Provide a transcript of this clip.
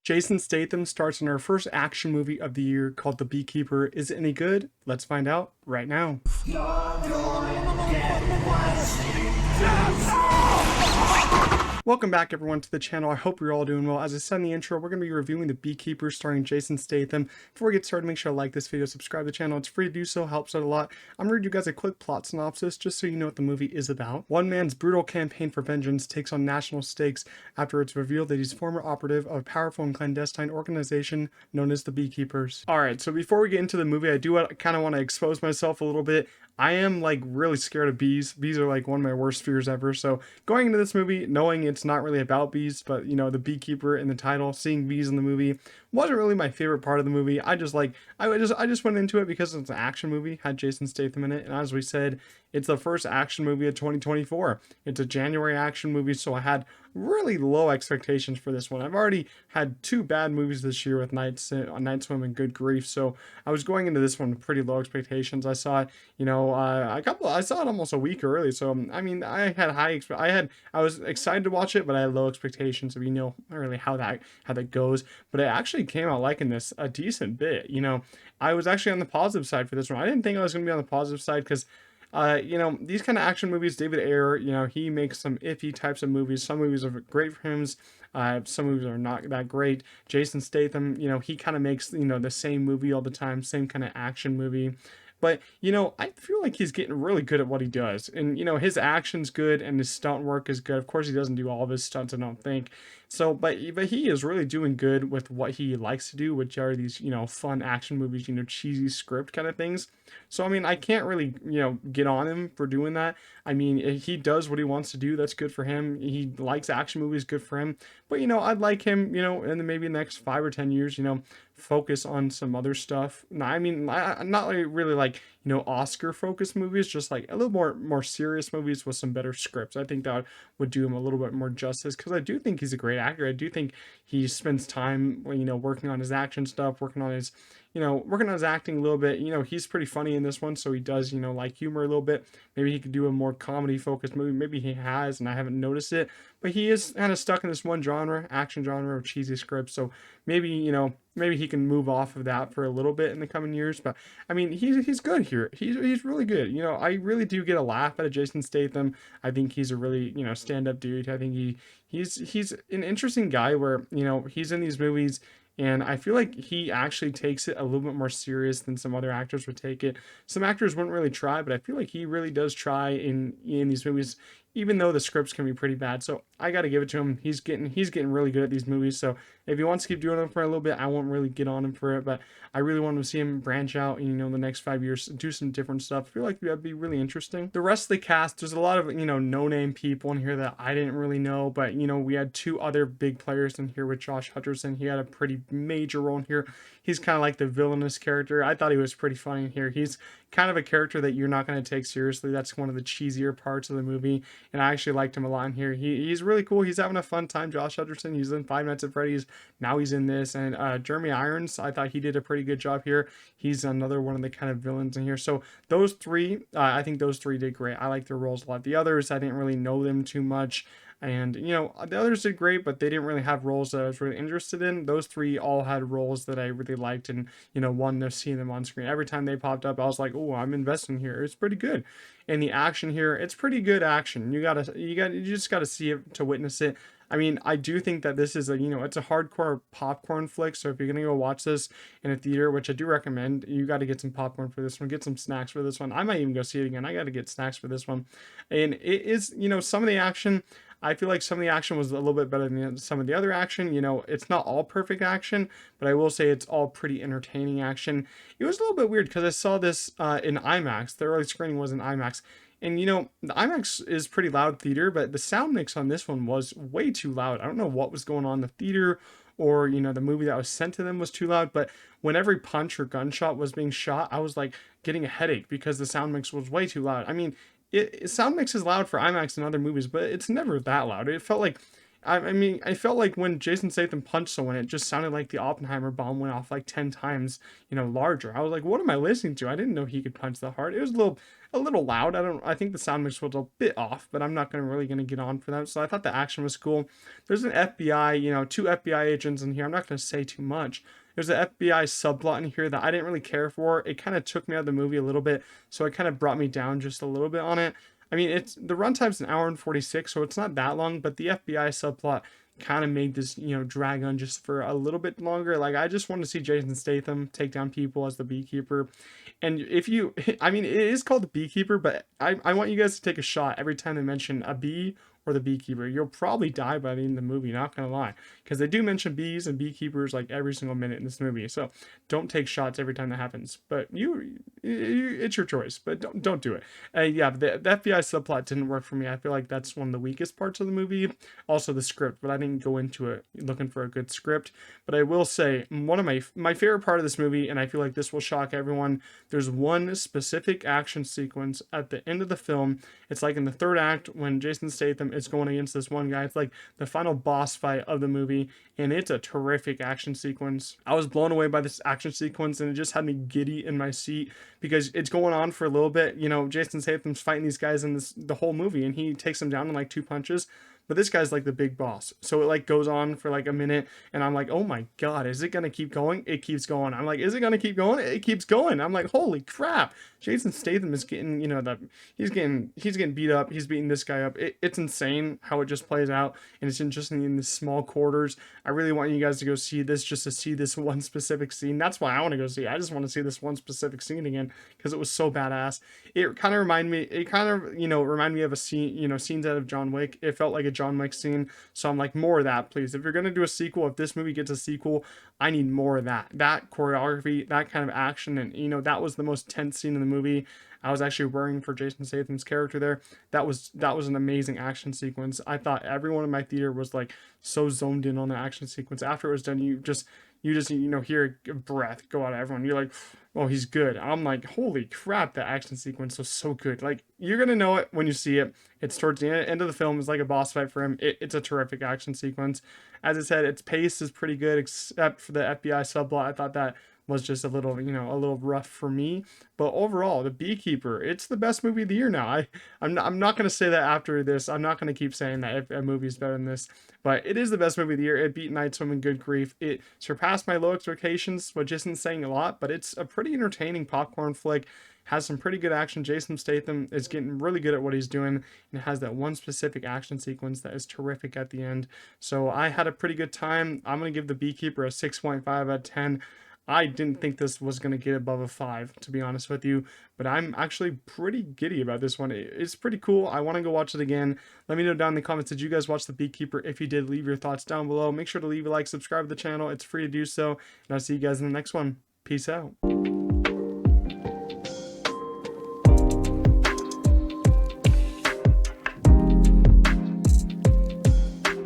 Jason Statham starts in our first action movie of the year called The Beekeeper. Is it any good? Let's find out right now. Welcome back everyone to the channel. I hope you're all doing well. As I said in the intro, we're going to be reviewing The Beekeeper starring Jason Statham. Before we get started, make sure to like this video, subscribe to the channel. It's free to do so, helps out a lot. I'm going to read you guys a quick plot synopsis just so you know what the movie is about. One man's brutal campaign for vengeance takes on national stakes after it's revealed that he's former operative of a powerful and clandestine organization known as the Beekeepers. Alright, so before we get into the movie, I do kind of want to expose myself a little bit. I am like really scared of bees. Bees are like one of my worst fears ever. So going into this movie, knowing it's not really about bees, but you know, the beekeeper in the title, seeing bees in the movie wasn't really my favorite part of the movie. I just went into it because it's an action movie, had Jason Statham in it. And as we said, it's the first action movie of 2024. It's a January action movie. So I had really low expectations for this one. I've already had two bad movies this year with Night Swim and Good Grief. So I was going into this one with pretty low expectations. I saw it, you know, I saw it almost a week early. So I mean, I had I was excited to watch it, but I had low expectations of, you know, not really how that goes. But I actually came out liking this a decent bit. You know, I was actually on the positive side for this one. I didn't think I was going to be on the positive side because you know, these kind of action movies, David Ayer, you know, he makes some iffy types of movies. Some movies are great for him. Some movies are not that great. Jason Statham, you know, he kind of makes, you know, the same movie all the time, same kind of action movie. But, you know, I feel like he's getting really good at what he does. And, you know, his action's good and his stunt work is good. Of course, he doesn't do all of his stunts, I don't think. So, but he is really doing good with what he likes to do, which are these, you know, fun action movies, you know, cheesy script kind of things. So, I mean, I can't really, you know, get on him for doing that. I mean, he does what he wants to do. That's good for him. He likes action movies, good for him. But, you know, I'd like him, you know, in the maybe the next 5 or 10 years, you know, focus on some other stuff. I mean, not like really like, you know, Oscar focused movies, just like a little more serious movies with some better scripts. I think that would do him a little bit more justice because I do think he's a great actor. I do think he spends time, you know, working on his action stuff, working on his, you know, working on his acting a little bit. You know, he's pretty funny in this one, so he does, you know, like humor a little bit. Maybe he could do a more comedy focused movie. Maybe he has, and I haven't noticed it. But he is kind of stuck in this one genre, action genre of cheesy scripts. So maybe, you know, maybe he can move off of that for a little bit in the coming years. But I mean, he's good here. He's really good. You know, I really do get a laugh out of Jason Statham. I think he's a really, you know, stand up dude. I think he's an interesting guy where, you know, he's in these movies and I feel like he actually takes it a little bit more serious than some other actors would take it. Some actors wouldn't really try, but I feel like he really does try in these movies, even though the scripts can be pretty bad. So I got to give it to him. He's getting really good at these movies. So if he wants to keep doing them for a little bit, I won't really get on him for it. But I really want to see him branch out, you know, in the next 5 years, do some different stuff. I feel like that'd be really interesting. The rest of the cast, there's a lot of, you know, no-name people in here that I didn't really know. But, you know, we had two other big players in here with Josh Hutcherson. He had a pretty major role in here. He's kind of like the villainous character. I thought he was pretty funny in here. He's kind of a character that you're not going to take seriously. That's one of the cheesier parts of the movie. And I actually liked him a lot in here. He's really cool. He's having a fun time. Josh Hutcherson, he's in Five Nights at Freddy's. Now he's in this. And Jeremy Irons, I thought he did a pretty good job here. He's another one of the kind of villains in here. So those three, I think those three did great. I like their roles a lot. The others, I didn't really know them too much. And, you know, the others did great, but they didn't really have roles that I was really interested in. Those three all had roles that I really liked and, you know, wanted to see them on screen. Every time they popped up, I was like, oh, I'm investing here. It's pretty good. And the action here, it's pretty good action. You just gotta see it to witness it. I mean, I do think that this is a, you know, it's a hardcore popcorn flick. So if you're going to go watch this in a theater, which I do recommend, you got to get some popcorn for this one, get some snacks for this one. I might even go see it again. I got to get snacks for this one. And it is, you know, some of the action, I feel like some of the action was a little bit better than some of the other action. You know, it's not all perfect action, but I will say it's all pretty entertaining action. It was a little bit weird because I saw this in IMAX. The early screening was in IMAX. And you know, the IMAX is pretty loud theater, but the sound mix on this one was way too loud. I don't know what was going on in the theater or, you know, the movie that was sent to them was too loud, but when every punch or gunshot was being shot, I was like getting a headache because the sound mix was way too loud. I mean, sound mix is loud for IMAX and other movies, but it's never that loud. It felt like I mean, I felt like when Jason Statham punched someone, it just sounded like the Oppenheimer bomb went off like 10 times, larger. I was like, what am I listening to? I didn't know he could punch that hard. It was a little loud. I think the sound mix was a bit off, but I'm not gonna get on for that. So I thought the action was cool. There's an FBI, two FBI agents in here. I'm not gonna say too much. There's an FBI subplot in here that I didn't really care for. It kind of took me out of the movie a little bit, so it kind of brought me down just a little bit on it. I mean, it's the runtime's an hour and 46, so it's not that long, but the FBI subplot kind of made this, drag on just for a little bit longer. Like, I just want to see Jason Statham take down people as the Beekeeper. And if you, I mean, it is called the Beekeeper, but I want you guys to take a shot every time they mention a bee or the Beekeeper. You'll probably die by the end of the movie, not gonna lie, because they do mention bees and beekeepers like every single minute in this movie. So don't take shots every time that happens. But it's your choice, but don't do it. Yeah, the FBI subplot didn't work for me. I feel like that's one of the weakest parts of the movie. Also the script, but I didn't go into it looking for a good script. But I will say one of my favorite part of this movie, and I feel like this will shock everyone. There's one specific action sequence at the end of the film. It's like in the third act when Jason Statham is going against this one guy. It's like the final boss fight of the movie, and it's a terrific action sequence. I was blown away by this action sequence, and it just had me giddy in my seat because it's going on for a little bit. Jason Statham's fighting these guys in the whole movie, and he takes them down in like 2 punches. But this guy's like the big boss. So it like goes on for like a minute, and I'm like, oh my God, is it gonna keep going? It keeps going. I'm like, is it gonna keep going? It keeps going. I'm like, holy crap. Jason Statham is getting, he's getting beat up. He's beating this guy up. It's insane how it just plays out. And it's just in these small quarters. I really want you guys to go see this just to see this one specific scene. That's why I want to go see it. I just want to see this one specific scene again because it was so badass. It kind of reminded me of a scene, scenes out of John Wick. It felt like a John Wick scene. So I'm like, more of that, please. If you're going to do a sequel, if this movie gets a sequel, I need more of that. That choreography, that kind of action. And, that was the most tense scene in the movie. I was actually worrying for Jason Statham's character there. That was an amazing action sequence. I thought everyone in my theater was like so zoned in on the action sequence. After it was done, you just hear a breath go out of everyone. You're like, oh, he's good. I'm like, holy crap, the action sequence was so good. Like, you're gonna know it when you see it. It's towards the end of the film. It's like a boss fight for him. It's a terrific action sequence. As I said, its pace is pretty good, except for the FBI subplot. I thought that was just a little rough for me. But overall, The Beekeeper, it's the best movie of the year now. I'm not going to say that after this. I'm not going to keep saying that if a movie's better than this. But it is the best movie of the year. It beat Night Swim in good grief. It surpassed my low expectations, which isn't saying a lot, but it's a pretty entertaining popcorn flick. Has some pretty good action. Jason Statham is getting really good at what he's doing, and has that one specific action sequence that is terrific at the end. So I had a pretty good time. I'm going to give The Beekeeper a 6.5 out of 10. I didn't think this was going to get above a 5, to be honest with you, but I'm actually pretty giddy about this one. It's pretty cool. I want to go watch it again. Let me know down in the comments, did you guys watch The Beekeeper? If you did, leave your thoughts down below. Make sure to leave a like, subscribe to the channel. It's free to do so, and I'll see you guys in the next one. Peace out.